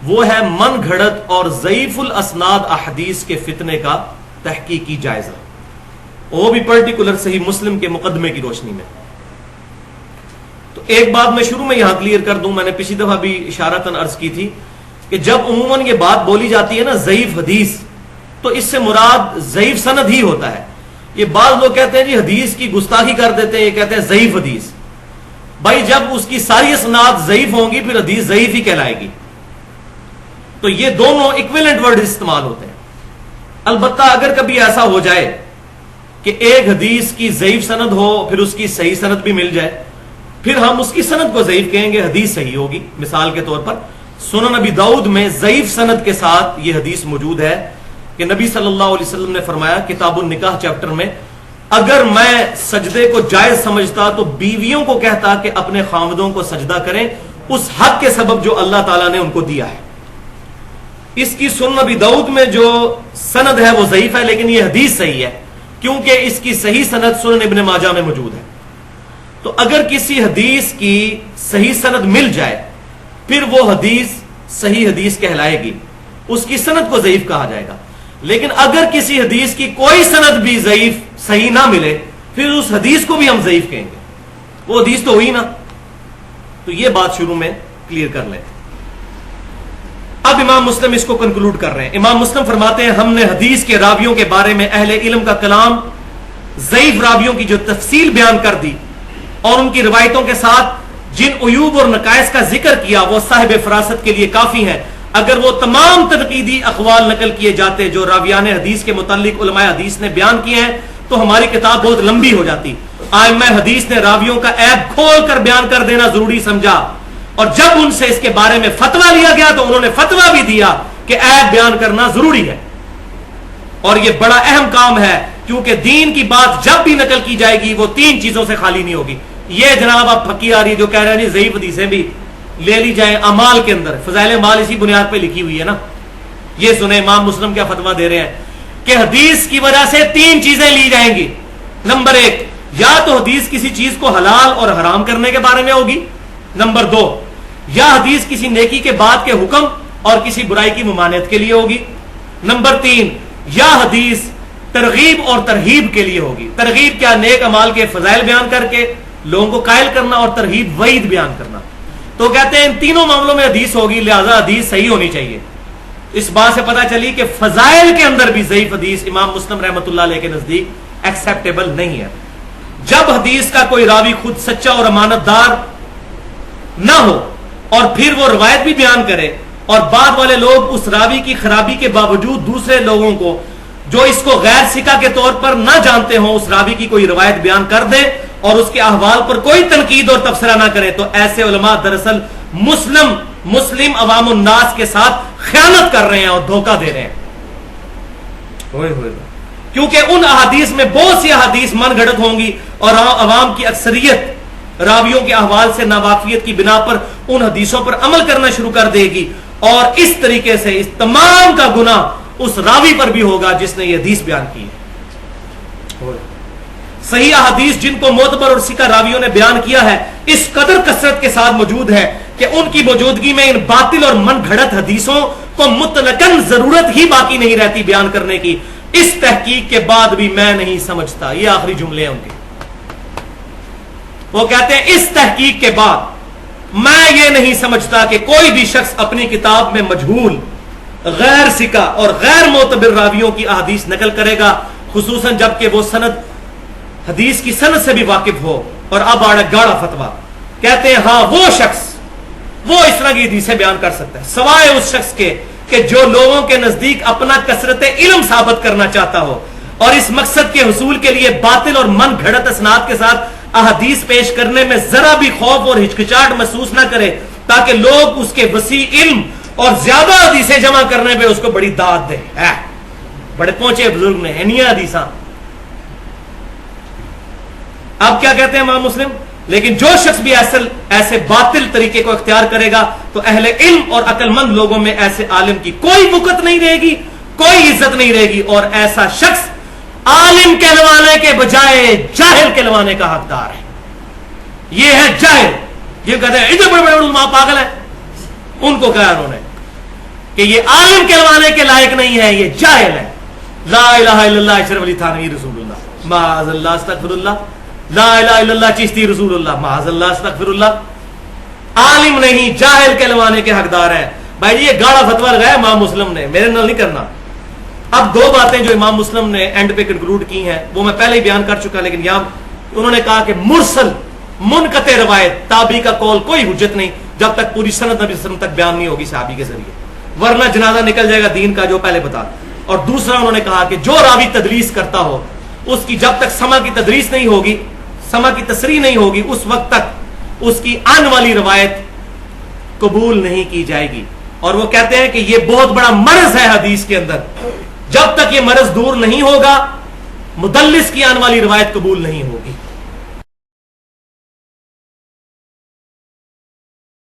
وہ ہے من گھڑت اور ضعیف الاسناد احادیث کے فتنے کا تحقیقی جائزہ، وہ بھی پرٹیکولر صحیح مسلم کے مقدمے کی روشنی میں۔ تو ایک بات میں شروع میں یہاں کلیئر کر دوں، میں نے پچھلی دفعہ بھی اشارتاً عرض کی تھی کہ جب عموماً یہ بات بولی جاتی ہے نا ضعیف حدیث، تو اس سے مراد ضعیف سند ہی ہوتا ہے۔ یہ بعض لوگ کہتے ہیں جی حدیث کی گستاخی کر دیتے ہیں، یہ کہتے ہیں ضعیف حدیث۔ بھائی جب اس کی ساری اسناد ضعیف ہوں گی پھر حدیث ضعیف ہی کہلائے گی۔ تو یہ دونوں ایکویلنٹ ورڈ استعمال ہوتے ہیں۔ البتہ اگر کبھی ایسا ہو جائے کہ ایک حدیث کی ضعیف سند ہو پھر اس کی صحیح سند بھی مل جائے، پھر ہم اس کی سند کو ضعیف کہیں گے، حدیث صحیح ہوگی۔ مثال کے طور پر سنن نبی داؤد میں ضعیف سند کے ساتھ یہ حدیث موجود ہے کہ نبی صلی اللہ علیہ وسلم نے فرمایا کتاب النکاح چیپٹر میں، اگر میں سجدے کو جائز سمجھتا تو بیویوں کو کہتا کہ اپنے خاوندوں کو سجدہ کریں اس حق کے سبب جو اللہ تعالیٰ نے ان کو دیا ہے۔ اس کی سنن نبی داؤد میں جو سند ہے وہ ضعیف ہے، لیکن یہ حدیث صحیح ہے کیونکہ اس کی صحیح سند سنن ابن ماجہ میں موجود ہے۔ تو اگر کسی حدیث کی صحیح سند مل جائے پھر وہ حدیث صحیح حدیث کہلائے گی، اس کی سند کو ضعیف کہا جائے گا۔ لیکن اگر کسی حدیث کی کوئی سند بھی ضعیف صحیح نہ ملے پھر اس حدیث کو بھی ہم ضعیف کہیں گے، وہ حدیث تو ہوئی نا۔ تو یہ بات شروع میں کلیئر کر لیں۔ اب امام مسلم اس کو کنکلوڈ کر رہے ہیں۔ امام مسلم فرماتے ہیں ہم نے حدیث کے راویوں کے بارے میں اہل علم کا کلام، ضعیف راویوں کی جو تفصیل بیان کر دی اور ان کی روایتوں کے ساتھ جن عیوب اور نقائص کا ذکر کیا وہ صاحب فراست کے لیے کافی ہیں۔ اگر وہ تمام تنقیدی اقوال نقل کیے جاتے جو راویان حدیث کے متعلق علماء حدیث نے بیان کیے ہیں تو ہماری کتاب بہت لمبی ہو جاتی۔ ائمہ حدیث نے راویوں کا عیب کھول کر بیان کر دینا ضروری سمجھا، اور جب ان سے اس کے بارے میں فتویٰ لیا گیا تو انہوں نے فتویٰ بھی دیا کہ عیب بیان کرنا ضروری ہے، اور یہ بڑا اہم کام ہے کیونکہ دین کی بات جب بھی نقل کی جائے گی وہ تین چیزوں سے خالی نہیں ہوگی۔ یہ جناب اب پھکی آ رہی جو کہہ رہے ہیں ضعیف حدیثیں بھی لے لی جائیں، اعمال کے اندر فضائل اعمال اسی بنیاد پہ لکھی ہوئی ہے نا۔ یہ سنیں امام مسلم کیا فتویٰ دے رہے ہیں کہ حدیث کی وجہ سے تین چیزیں لی جائیں گی۔ نمبر ایک، یا تو حدیث کسی چیز کو حلال اور حرام کرنے کے بارے میں ہوگی۔ نمبر دو، یا حدیث کسی نیکی کے بعد کے حکم اور کسی برائی کی ممانعت کے لیے ہوگی۔ نمبر تین، یا حدیث ترغیب اور ترہیب کے لیے ہوگی۔ ترغیب کیا؟ نیک اعمال کے فضائل بیان کر کے لوگوں کو قائل کرنا، اور ترہیب وعید بیان کرنا۔ تو کہتے ہیں ان تینوں معاملوں میں حدیث ہوگی، لہذا حدیث صحیح ہونی چاہیے۔ اس بات سے پتہ چلی کہ فضائل کے اندر بھی ضعیف حدیث امام مسلم رحمۃ اللہ علیہ کے نزدیک ایکسیپٹیبل نہیں ہے۔ جب حدیث کا کوئی راوی خود سچا اور امانت دار نہ ہو اور پھر وہ روایت بھی بیان کرے اور بعد والے لوگ اس راوی کی خرابی کے باوجود دوسرے لوگوں کو جو اس کو غیر ثقہ کے طور پر نہ جانتے ہوں اس راوی کی کوئی روایت بیان کر دے اور اس کے احوال پر کوئی تنقید اور تبصرہ نہ کرے، تو ایسے علماء دراصل مسلم عوام الناس کے ساتھ خیانت کر رہے ہیں اور دھوکہ دے رہے ہیں، کیونکہ ان احادیث میں بہت سی احادیث من گھڑت ہوں گی اور عوام کی اکثریت راویوں کے احوال سے ناواقفیت کی بنا پر ان حدیثوں پر عمل کرنا شروع کر دے گی، اور اس طریقے سے اس تمام کا گناہ اس راوی پر بھی ہوگا جس نے یہ حدیث بیان کی ہے۔ صحیح احادیث جن کو معتبر اور ثقہ راویوں نے بیان کیا ہے اس قدر کثرت کے ساتھ موجود ہے کہ ان کی موجودگی میں ان باطل اور من گھڑت حدیثوں کو مطلقاً ضرورت ہی باقی نہیں رہتی بیان کرنے کی۔ اس تحقیق کے بعد بھی میں نہیں سمجھتا، یہ آخری جملے ہیں ان کے، وہ کہتے ہیں اس تحقیق کے بعد میں یہ نہیں سمجھتا کہ کوئی بھی شخص اپنی کتاب میں مجہول، غیر ثقہ اور غیر معتبر راویوں کی احادیث نقل کرے گا، خصوصاً جب کہ وہ حدیث کی سند سے بھی واقف ہو۔ اور اب گاڑا فتویٰ کہتے ہیں ہاں وہ شخص وہ اس طرح کی حدیثیں بیان کر سکتا ہے سوائے اس شخص کے کہ جو لوگوں کے نزدیک اپنا کثرت علم ثابت کرنا چاہتا ہو اور اس مقصد کے حصول کے لیے باطل اور من گھڑت اسناد کے ساتھ احادیث پیش کرنے میں ذرا بھی خوف اور ہچکچاہٹ محسوس نہ کرے تاکہ لوگ اس کے وسیع علم اور زیادہ حدیثیں جمع کرنے پہ اس کو بڑی داد دیں۔ بڑے پہنچے بزرگ نے انیا حدیثاں۔ اب کیا کہتے ہیں امام مسلم؟ لیکن جو شخص بھی ایسے باطل طریقے کو اختیار کرے گا تو اہل علم اور عقل مند لوگوں میں ایسے عالم کی کوئی وقت نہیں رہے گی، کوئی عزت نہیں رہے گی، اور ایسا شخص عالم کہلوانے کے بجائے جاہل کہلوانے کا حقدار ہے۔ یہ ہے جاہل، یہ کہتے ہیں اتنے بڑے بڑے علماء پاگل ہیں، ان کو کہا انہوں نے کہ یہ عالم کہلوانے کے لائق نہیں ہے، یہ جاہل ہے. لا الہ الا اللہ اشرف علی تھانوی رسول اللہ، معاذ اللہ استغفر اللہ. لا الہ الا اللہ چشتی رسول اللہ، معاذ اللہ استغفر اللہ. عالم نہیں، جاہل کہلوانے کے حقدار ہے. بھائی جی یہ گاڑا فتویٰ لگایا امام مسلم نے، میرے نال نہیں کرنا. اب دو باتیں جو امام مسلم نے اینڈ پہ کنکلوڈ کی ہیں وہ میں پہلے ہی بیان کر چکا، لیکن یہاں انہوں نے کہا کہ مرسل منقطع روایت، تابعی کا قول کوئی حجت نہیں جب تک پوری سند نبی صلی اللہ علیہ وسلم تک بیان نہیں ہوگی صحابی کے ذریعے، ورنہ جنازہ نکل جائے گا دین کا، جو پہلے بتا. اور دوسرا انہوں نے کہا کہ جو راوی تدلیس کرتا ہو اس کی جب تک سما کی تدریس نہیں ہوگی، سما کی تصریح نہیں ہوگی، اس وقت تک اس کی آن والی روایت قبول نہیں کی جائے گی. اور وہ کہتے ہیں کہ یہ بہت بڑا مرض ہے حدیث کے اندر، جب تک یہ مرض دور نہیں ہوگا مدلس کی آن والی روایت قبول نہیں ہوگی.